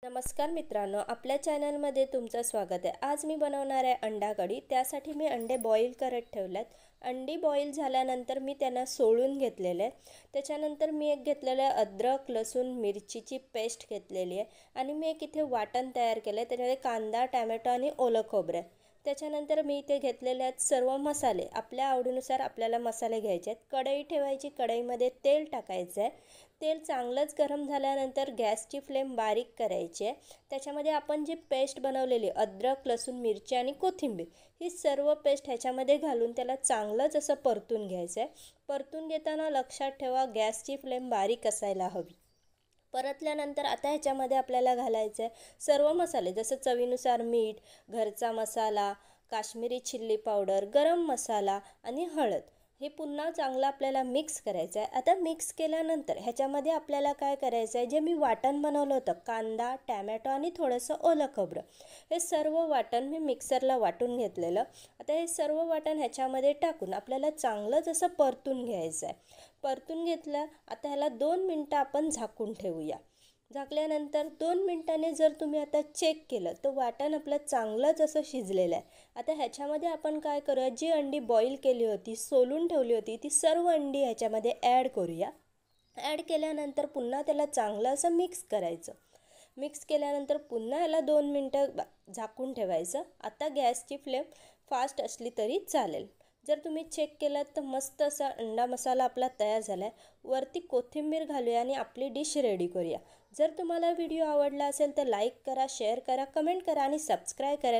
नमस्कार मित्रांनो, आपल्या चॅनलमध्ये तुमचं स्वागत आहे। आज मी बनवणार आहे अंडा कढी। त्यासाठी मी अंडे बॉईल करत ठेवलेत। अंडी बॉईल झाल्यानंतर मी त्यांना सोलून घेतलेले आहे। त्याच्यानंतर मी एक घेतलेले अद्रक लसूण मिरचीची पेस्ट घेतलेली आहे आणि मी एक इथे वाटण तयार केले। त्यामध्ये कांदा टोमॅटो आणि ओलं खोबरं। त्याच्यानंतर मी इथे घेतलेले आहेत सर्व मसाले। आपल्या आवडीनुसार आपल्याला मसाले घ्यायचे आहेत। कढई ठेवायची, कढईमध्ये तेल टाकायचं आहे। तेल चांगलंच गरम झाल्यानंतर गॅसची फ्लेम बारीक करायची आहे। त्याच्यामध्ये आपण जी पेस्ट बनवलेली अद्रक लसूण मिरची आणि कोथिंबीर ही सर्व पेस्ट ह्याच्यामध्ये घालून त्याला चांगलंच असं परतून घ्यायचं आहे। परतून घेताना लक्षात ठेवा गॅसची फ्लेम बारीक असायला हवी। परतल्यानंतर आता ह्याच्यामध्ये आपल्याला घालायचं आहे सर्व मसाले, जसं चवीनुसार मीठ, घरचा मसाला, काश्मीरी चिल्ली पावडर, गरम मसाला आणि हळद। हे पुन्हा चांगलं आपल्याला मिक्स करायचं आहे। आता मिक्स केल्यानंतर ह्याच्यामध्ये आपल्याला काय करायचं आहे, जे मी वाटण बनवलं होतं कांदा टोमॅटो आणि थोडंसं ओलं खोबरं, हे सर्व वाटण मी मिक्सरला वाटून घेतलेलं। आता हे सर्व वाटण ह्याच्यामध्ये टाकून आपल्याला चांगलंच असं परतून घ्यायचं आहे। परतून घेतलं। आता ह्याला 2 मिनटं आपण झाकून ठेवूया। झाकल्यानंतर 2 मिनिटांनी जर तुम्ही आता चेक केलं तर वाटण आपलं चांगलंच असं शिजलेलं आहे। आता ह्याच्यामध्ये आपण काय करूया, जी अंडी बॉईल केली होती सोलून ठेवली होती ती सर्व अंडी ह्याच्यामध्ये ॲड करूया। ॲड केल्यानंतर पुन्हा त्याला चांगलं असं मिक्स करायचं। मिक्स केल्यानंतर पुन्हा याला 2 मिनटं झाकून ठेवायचं। आता गॅसची फ्लेम फास्ट असली तरी चालेल। जर तुम्ही चेक केलात तर मस्त असा अंडा मसाला आपला तयार झाला आहे। वरती कोथिंबीर घालूया आणि आपली डिश रेडी करूया। जर तुम्हाला व्हिडिओ आवडला असेल तर लाईक करा, शेअर करा, कमेंट करा आणि सबस्क्राईब करा।